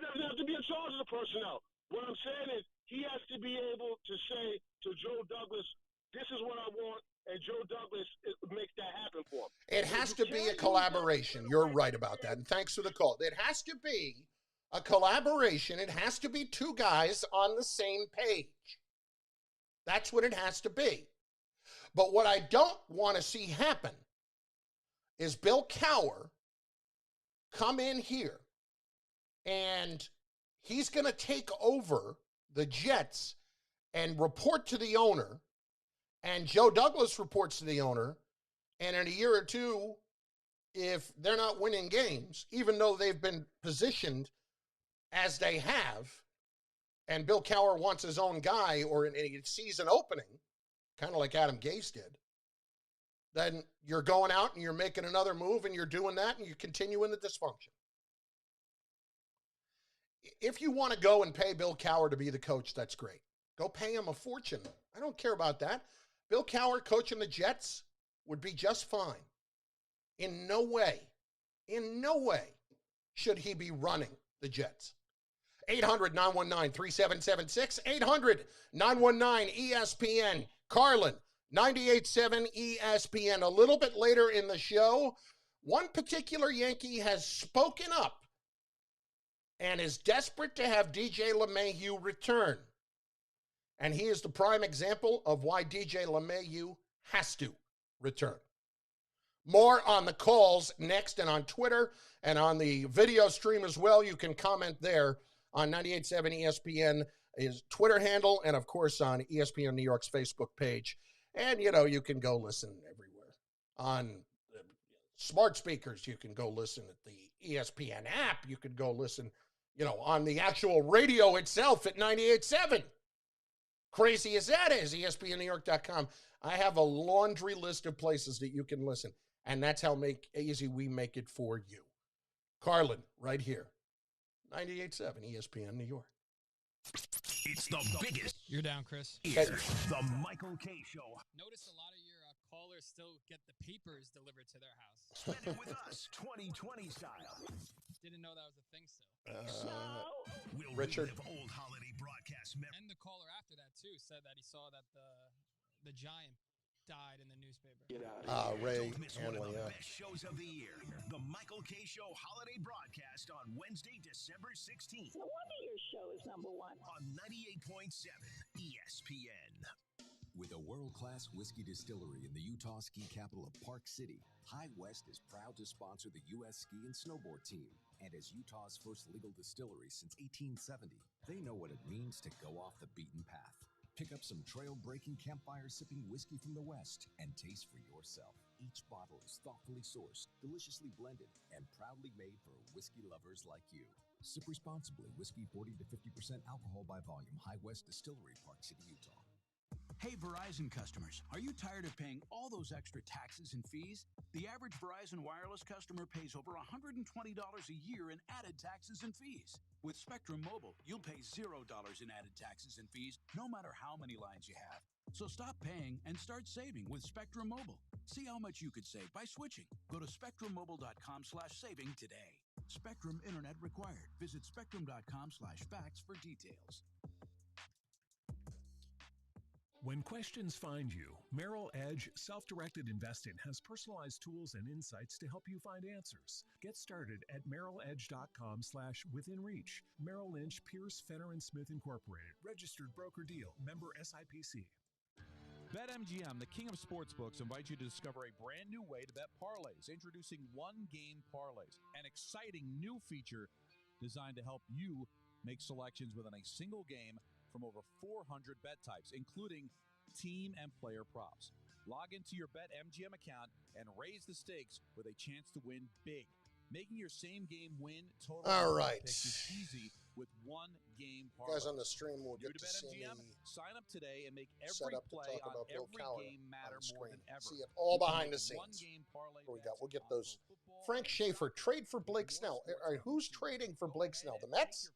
Speaker 16: doesn't have to be in charge of the personnel. What I'm saying is he has to be able to say to Joe Douglas, this is what I want, and Joe Douglas makes that happen for him.
Speaker 2: It has to be a collaboration. You're right about that, and thanks for the call. It has to be a collaboration. It has to be two guys on the same page. That's what it has to be. But what I don't want to see happen is Bill Cowher come in here and he's going to take over the Jets and report to the owner, and Joe Douglas reports to the owner, and in a year or two, if they're not winning games, even though they've been positioned as they have, and Bill Cowher wants his own guy or he sees an opening, kind of like Adam Gase did, then you're going out and you're making another move and you're doing that and you continue in the dysfunction. If you want to go and pay Bill Cowher to be the coach, that's great. Go pay him a fortune. I don't care about that. Bill Cowher coaching the Jets would be just fine. In no way should he be running the Jets. 800-919-3776, 800-919-ESPN, Carlin, 98.7 ESPN. A little bit later in the show, one particular Yankee has spoken up and is desperate to have DJ LeMahieu return. And he is the prime example of why DJ LeMahieu has to return. More on the calls next and on Twitter and on the video stream as well. You can comment there on 98.7 ESPN is Twitter handle, and of course on ESPN New York's Facebook page. And, you know, you can go listen everywhere. On smart speakers, you can go listen at the ESPN app. You can go listen, you know, on the actual radio itself at 98.7. Crazy as that is, ESPNNewYork.com. I have a laundry list of places that you can listen, and that's how easy we make it for you. Carlin, right here, 98.7 ESPN New York.
Speaker 6: It's the biggest.
Speaker 10: You're down, Chris.
Speaker 6: Here, the Michael K. Show.
Speaker 10: Notice a lot of your callers still get the papers delivered to their house.
Speaker 6: Spend it with us, 2020 style.
Speaker 10: Didn't know that was a thing still.
Speaker 6: We'll
Speaker 2: Richard.
Speaker 6: relive old holiday broadcast
Speaker 10: And the caller after that, too, said that he saw that the Giant died in the newspaper.
Speaker 2: Ray
Speaker 6: Don't miss one of
Speaker 2: Hanley,
Speaker 6: the
Speaker 2: yeah.
Speaker 6: best shows of the year. The Michael K. Show holiday broadcast on Wednesday, December 16th.
Speaker 17: No wonder your show is #1.
Speaker 6: On 98.7 ESPN.
Speaker 18: With a world-class whiskey distillery in the Utah ski capital of Park City, High West is proud to sponsor the U.S. ski and snowboard team. And as Utah's first legal distillery since 1870, they know what it means to go off the beaten path. Pick up some trail-breaking, campfire-sipping whiskey from the West and taste for yourself. Each bottle is thoughtfully sourced, deliciously blended, and proudly made for whiskey lovers like you. Sip responsibly. Whiskey 40 to 50% alcohol by volume. High West Distillery, Park City, Utah.
Speaker 19: Hey, Verizon customers, are you tired of paying all those extra taxes and fees? The average Verizon Wireless customer pays over $120 a year in added taxes and fees. With Spectrum Mobile, you'll pay $0 in added taxes and fees, no matter how many lines you have. So stop paying and start saving with Spectrum Mobile. See how much you could save by switching. Go to spectrummobile.com/saving today. Spectrum Internet required. Visit spectrum.com/facts for details.
Speaker 20: When questions find you, Merrill Edge Self-Directed Investing has personalized tools and insights to help you find answers. Get started at merrilledge.com/withinreach. Merrill Lynch, Pierce, Fenner & Smith Incorporated. Registered broker deal. Member SIPC.
Speaker 4: BetMGM, the king of sportsbooks, invites you to discover a brand new way to bet parlays. Introducing one-game parlays, an exciting new feature designed to help you make selections within a single game from over 400 bet types, including team and player props. Log into your BetMGM account and raise the stakes with a chance to win big. Making your same-game win total
Speaker 2: All right.
Speaker 4: picks is easy with one-game
Speaker 2: You guys
Speaker 4: parlay.
Speaker 2: on the stream will
Speaker 4: New
Speaker 2: get
Speaker 4: to
Speaker 2: to see
Speaker 4: BetMGM?
Speaker 2: me
Speaker 4: Sign up today and make
Speaker 2: set
Speaker 4: every
Speaker 2: up to
Speaker 4: play
Speaker 2: talk
Speaker 4: on
Speaker 2: about Bill
Speaker 4: every
Speaker 2: Cowher
Speaker 4: game matter
Speaker 2: on the
Speaker 4: more
Speaker 2: screen.
Speaker 4: than ever.
Speaker 2: See it all
Speaker 4: You can
Speaker 2: behind
Speaker 4: make
Speaker 2: the scenes.
Speaker 4: one-game parlay
Speaker 2: Here we
Speaker 4: bets
Speaker 2: go. We'll get
Speaker 4: on
Speaker 2: those.
Speaker 4: both football
Speaker 2: Frank
Speaker 4: and
Speaker 2: Schaefer,
Speaker 4: soccer.
Speaker 2: trade for Blake Snell. All right, who's trading for Blake Snell? The Mets?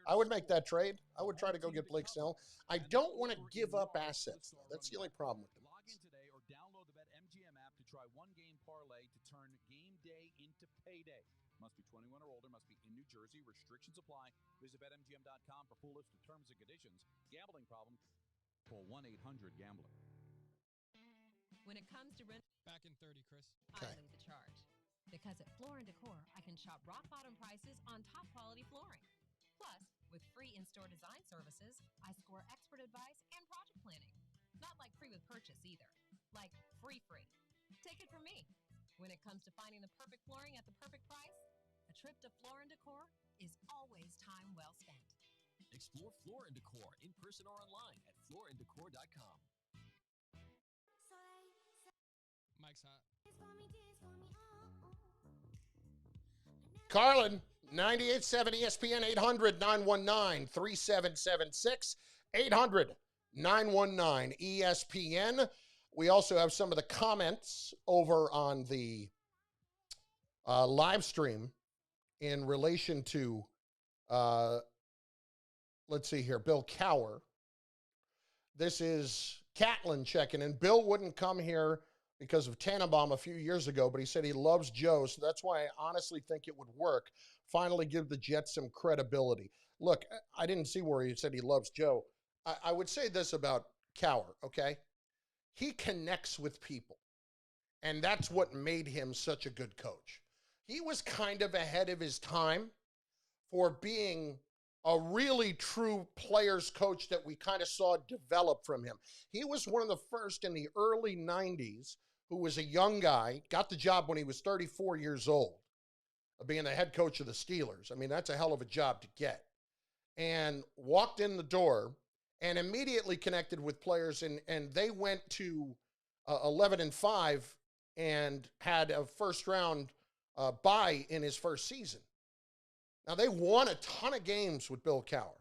Speaker 2: I would make that trade. I would try to go get Blake Snell. I don't want to give up assets, though. That's the only problem with them.
Speaker 4: Log in today or download the BetMGM app to try one-game parlay to turn game day into payday. Must be 21 or older. Must be in New Jersey. Restrictions apply. Visit BetMGM.com for full list of terms and conditions. Gambling problem? Call 1-800-GAMBLER.
Speaker 21: When it comes to rent,
Speaker 10: Back in 30, Chris.
Speaker 21: I lead the charge. Because at Floor & Decor, I can shop rock-bottom prices on top-quality flooring. Plus, with free in-store design services, I score expert advice and project planning. Not like free with purchase either. Like free. Take it from me. When it comes to finding the perfect flooring at the perfect price, a trip to Floor & Decor is always time well spent.
Speaker 18: Explore Floor & Decor in person or online at flooranddecor.com.
Speaker 10: Mike's hot.
Speaker 2: Carlin, 98.7 ESPN, 800-919-3776, 800-919-ESPN. We also have some of the comments over on the live stream in relation to, let's see here, Bill Cowher. This is Catlin checking in. Bill wouldn't come here because of Tannenbaum a few years ago, but he said he loves Joe, so that's why I honestly think it would work. Finally give the Jets some credibility. Look, I didn't see where he said he loves Joe. I would say this about Cowher, okay? He connects with people, and that's what made him such a good coach. He was kind of ahead of his time for being a really true players coach that we kind of saw develop from him. He was one of the first in the early 90s who was a young guy, got the job when he was 34 years old, of being the head coach of the Steelers. I mean, that's a hell of a job to get. and walked in the door and immediately connected with players, and they went to 11-5 and had a first-round bye in his first season. Now, they won a ton of games with Bill Cowher.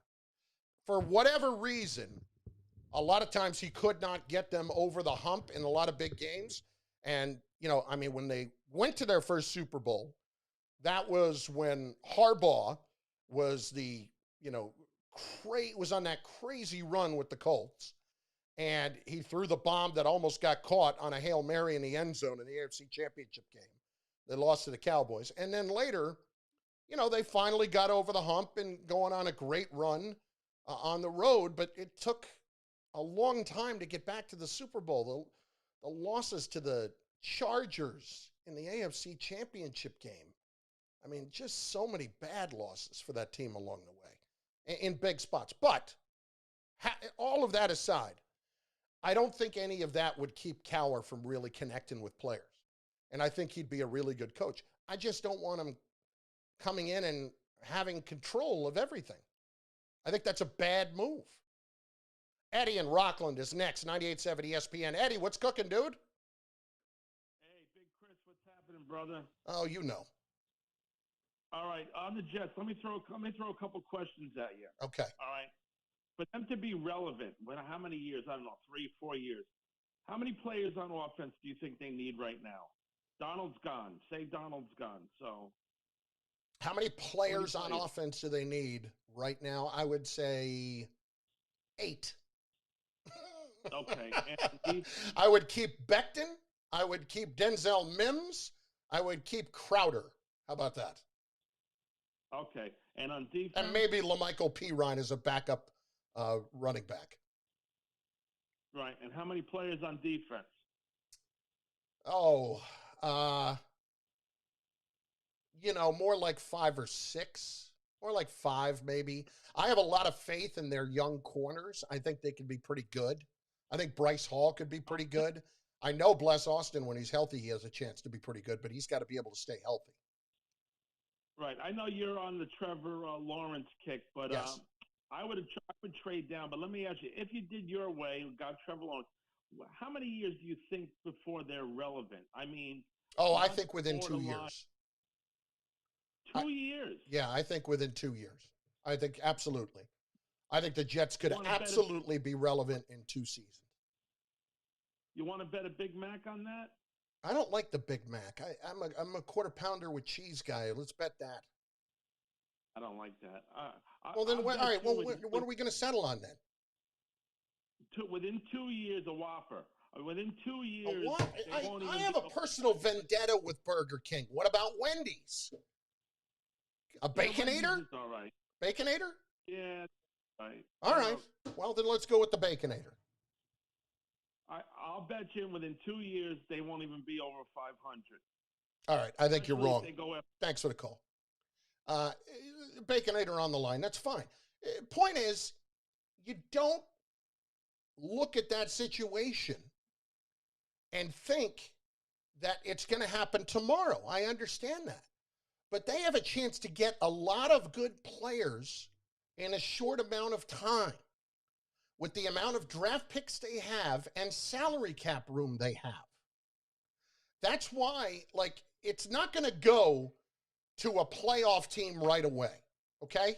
Speaker 2: For whatever reason, a lot of times he could not get them over the hump in a lot of big games. And, when they went to their first Super Bowl, that was when Harbaugh was was on that crazy run with the Colts. And he threw the bomb that almost got caught on a Hail Mary in the end zone in the AFC Championship game. They lost to the Cowboys. And then later, they finally got over the hump and going on a great run on the road, but it took a long time to get back to the Super Bowl. The losses to the Chargers in the AFC Championship game. I mean, just so many bad losses for that team along the way in big spots. But all of that aside, I don't think any of that would keep Cowher from really connecting with players. And I think he'd be a really good coach. I just don't want him coming in and having control of everything. I think that's a bad move. Eddie in Rockland is next, 98.7 ESPN. Eddie, what's cooking, dude?
Speaker 17: Hey, Big Chris, what's happening, brother?
Speaker 2: Oh, you know.
Speaker 17: All right, on the Jets, let me throw a couple questions at you.
Speaker 2: Okay.
Speaker 17: All right. For them to be relevant, how many years? I don't know, 3, 4 years. How many players on offense do you think they need right now? Donald's gone. Say Donald's gone. So,
Speaker 2: how many players on offense do they need right now? I would say 8.
Speaker 17: Okay.
Speaker 2: I would keep Becton. I would keep Denzel Mims. I would keep Crowder. How about that?
Speaker 17: Okay. And on defense?
Speaker 2: And maybe LaMichael Pirine as a backup running back.
Speaker 17: Right. And how many players on defense?
Speaker 2: Oh, more like 5 or 6. More like 5, maybe. I have a lot of faith in their young corners. I think they can be pretty good. I think Bryce Hall could be pretty good. I know Bless Austin, when he's healthy, he has a chance to be pretty good, but he's got to be able to stay healthy.
Speaker 17: Right. I know you're on the Trevor Lawrence kick, but
Speaker 2: yes.
Speaker 17: I would trade down. But let me ask you, if you did your way, got Trevor Lawrence, how many years do you think before they're relevant? I mean,
Speaker 2: I think within 2 years.
Speaker 17: 2 years?
Speaker 2: Yeah, I think within 2 years. I think absolutely. I think the Jets could absolutely be relevant in 2 seasons.
Speaker 17: You want to bet a Big Mac on that?
Speaker 2: I don't like the Big Mac. I'm a quarter pounder with cheese guy. Let's bet that.
Speaker 17: I don't like that.
Speaker 2: Well, then, all right. Well, what are we going to settle on then?
Speaker 17: Within 2 years, a Whopper. Within 2 years,
Speaker 2: I have a personal vendetta with Burger King. What about Wendy's? A Baconator?
Speaker 17: All right.
Speaker 2: Baconator?
Speaker 17: Yeah. Right.
Speaker 2: All right. Well, then let's go with the Baconator.
Speaker 17: I'll bet you within 2 years they won't even be over 500.
Speaker 2: All right. I think you're wrong. Thanks for the call. Baconator on the line. That's fine. Point is, you don't look at that situation and think that it's going to happen tomorrow. I understand that. But they have a chance to get a lot of good players in a short amount of time with the amount of draft picks they have and salary cap room they have. That's why, it's not going to go to a playoff team right away, okay?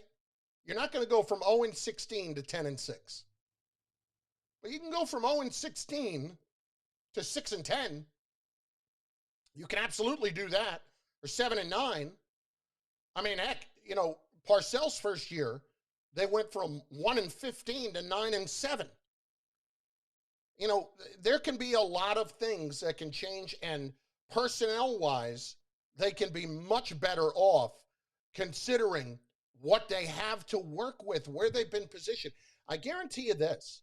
Speaker 2: You're not going to go from 0-16 to 10-6. But you can go from 0-16 to 6-10. You can absolutely do that. Or 7-9. I mean, heck, Parcells' first year, they went from 1-15 to 9-7. There can be a lot of things that can change, and personnel-wise, they can be much better off considering what they have to work with, where they've been positioned. I guarantee you this.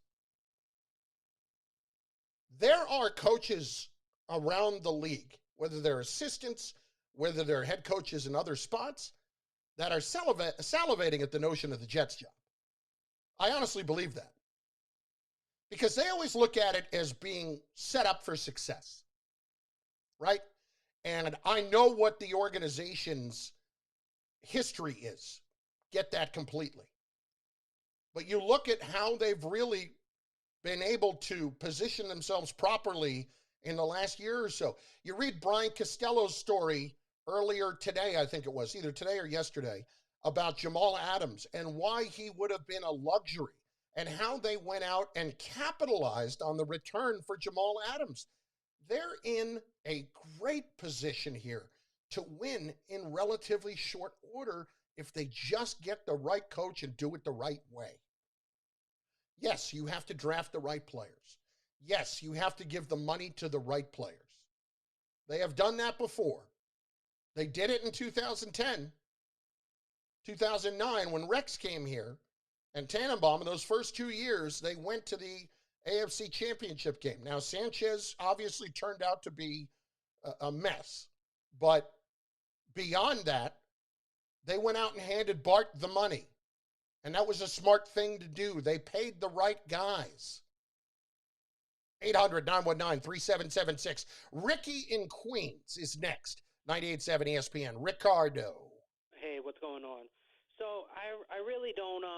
Speaker 2: There are coaches around the league, whether they're assistants, whether they're head coaches in other spots, that are salivating at the notion of the Jets job. I honestly believe that. Because they always look at it as being set up for success. Right? And I know what the organization's history is. Get that completely. But you look at how they've really been able to position themselves properly in the last year or so. You read Brian Costello's story earlier today, I think it was, either today or yesterday, about Jamal Adams and why he would have been a luxury and how they went out and capitalized on the return for Jamal Adams. They're in a great position here to win in relatively short order if they just get the right coach and do it the right way. Yes, you have to draft the right players. Yes, you have to give the money to the right players. They have done that before. They did it in 2010, 2009 when Rex came here and Tannenbaum. In those first 2 years, they went to the AFC Championship game. Now, Sanchez obviously turned out to be a mess. But beyond that, they went out and handed Bart the money. And that was a smart thing to do. They paid the right guys. 800-919-3776. Ricky in Queens is next. 98.7 ESPN. Ricardo.
Speaker 5: Hey, what's going on? So I really don't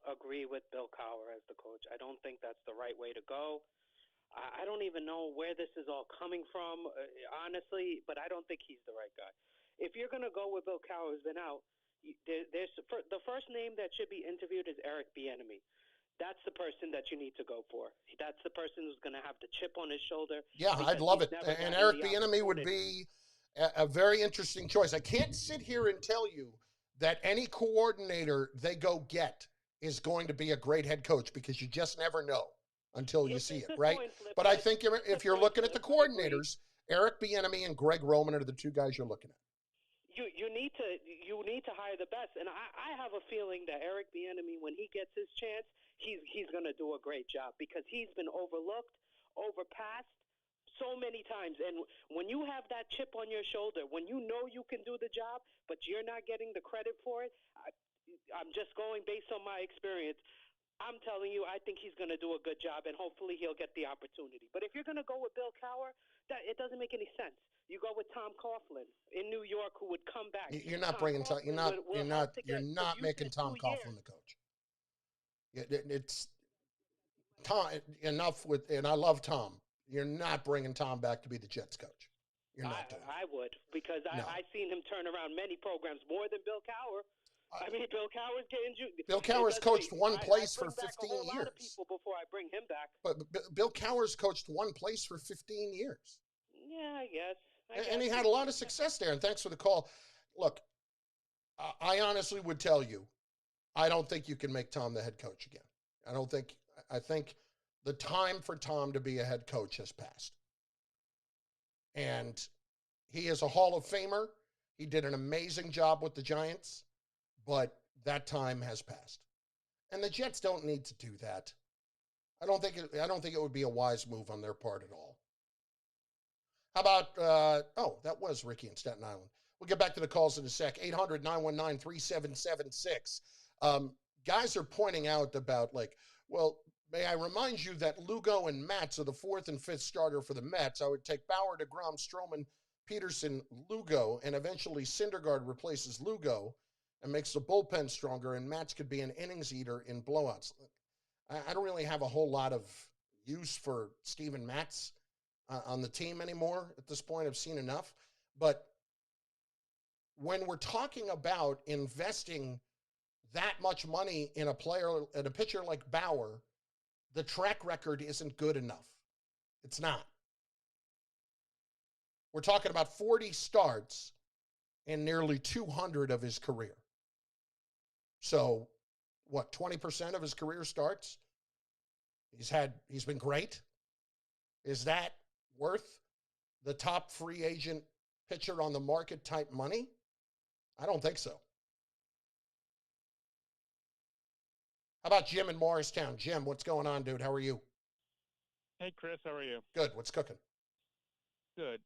Speaker 5: agree with Bill Cowher as the coach. I don't think that's the right way to go. I don't even know where this is all coming from, honestly, but I don't think he's the right guy. If you're going to go with Bill Cowher, who's been out, there's the first name that should be interviewed is Eric Bieniemy. That's the person that you need to go for. That's the person who's going to have the chip on his shoulder.
Speaker 2: Yeah, I'd love it. And Eric Bieniemy would be a very interesting choice. I can't sit here and tell you that any coordinator they go get is going to be a great head coach because you just never know until you see it, right? But I think if you're looking at the coordinators, Eric Bieniemy and Greg Roman are the two guys you're looking at.
Speaker 5: You need to hire the best, and I have a feeling that Eric Bieniemy, when he gets his chance, he's going to do a great job because he's been overlooked, overpassed so many times. And when you have that chip on your shoulder, when you know you can do the job, but you're not getting the credit for it, I'm just going based on my experience. I'm telling you, I think he's going to do a good job, and hopefully he'll get the opportunity. But if you're going to go with Bill Cowher, it doesn't make any sense. You go with Tom Coughlin in New York, who would come back.
Speaker 2: You're not bringing Tom. You're not making Tom Coughlin the coach. It's Tom enough with, and I love Tom. You're not bringing Tom back to be the Jets coach. You're not doing it.
Speaker 5: I would because I've seen him turn around many programs more than Bill Cowher. I mean, Bill Cowher's getting you.
Speaker 2: Bill Cowher's coached one place for 15
Speaker 5: a whole
Speaker 2: years.
Speaker 5: Lot of people before I bring him back.
Speaker 2: But Bill Cowher's coached one place for 15 years.
Speaker 5: Yeah, I guess.
Speaker 2: And he had a lot of success there. And thanks for the call. Look, I honestly would tell you, I don't think you can make Tom the head coach again. I think the time for Tom to be a head coach has passed. And he is a Hall of Famer. He did an amazing job with the Giants, but that time has passed. And the Jets don't need to do that. I don't think it would be a wise move on their part at all. How about, that was Ricky in Staten Island. We'll get back to the calls in a sec. 800-919-3776. Guys are pointing out about may I remind you that Lugo and Matz are the fourth and fifth starter for the Mets. I would take Bauer, DeGrom, Stroman, Peterson, Lugo, and eventually Syndergaard replaces Lugo and makes the bullpen stronger, and Matz could be an innings eater in blowouts. I don't really have a whole lot of use for Steven Matz on the team anymore at this point. I've seen enough. But when we're talking about investing that much money in a player, in a pitcher like Bauer, the track record isn't good enough. It's not. We're talking about 40 starts and nearly 200 of his career. So, 20% of his career starts? He's been great. Is that worth the top free agent pitcher on the market type money? I don't think so. How about Jim in Morristown? Jim, what's going on, dude? How are you?
Speaker 22: Hey, Chris, how are you?
Speaker 2: Good. What's cooking?
Speaker 22: Good.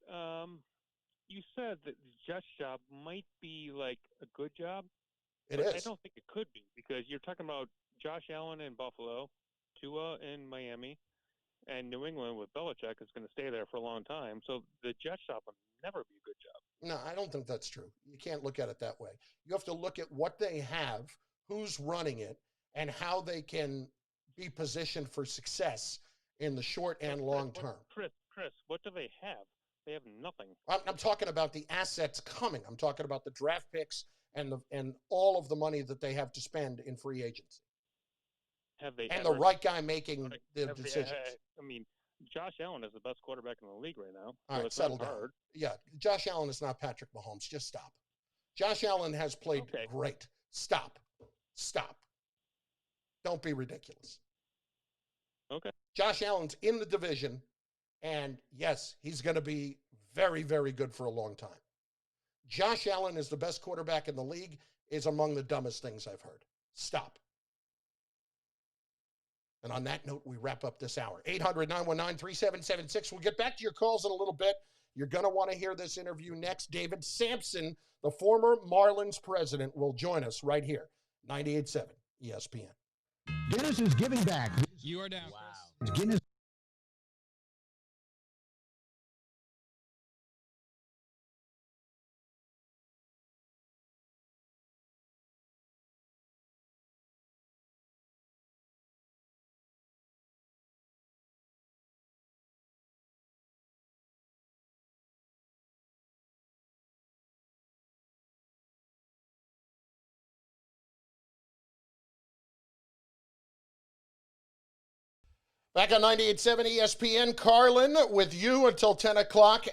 Speaker 22: You said that the Jets job might be like a good job.
Speaker 2: It is.
Speaker 22: I don't think it could be because you're talking about Josh Allen in Buffalo, Tua in Miami, and New England with Belichick is going to stay there for a long time. So the Jets job will never be a good job.
Speaker 2: No, I don't think that's true. You can't look at it that way. You have to look at what they have, who's running it, and how they can be positioned for success in the short and long term.
Speaker 22: Chris, what do they have? They have nothing.
Speaker 2: I'm talking about the assets coming. I'm talking about the draft picks and all of the money that they have to spend in free agency.
Speaker 22: Have they
Speaker 2: and
Speaker 22: ever,
Speaker 2: the right guy making the
Speaker 22: have they-
Speaker 2: decisions.
Speaker 22: I mean, Josh Allen is the best quarterback in the league right now.
Speaker 2: All
Speaker 22: So
Speaker 2: right,
Speaker 22: it's
Speaker 2: settle
Speaker 22: not
Speaker 2: down.
Speaker 22: hard.
Speaker 2: Yeah, Josh Allen is not Patrick Mahomes. Just stop. Josh Allen has played great. Stop. Don't be ridiculous.
Speaker 22: Okay.
Speaker 2: Josh Allen's in the division, and yes, he's going to be very, very good for a long time. Josh Allen is the best quarterback in the league is among the dumbest things I've heard. Stop. And on that note, we wrap up this hour. 800-919-3776. We'll get back to your calls in a little bit. You're going to want to hear this interview next. David Sampson, the former Marlins president, will join us right here. 98.7 ESPN.
Speaker 1: Guinness is giving back.
Speaker 10: You are down, Chris.
Speaker 1: Guinness.
Speaker 2: Back on 98.7 ESPN, Carlin with you until 10 o'clock.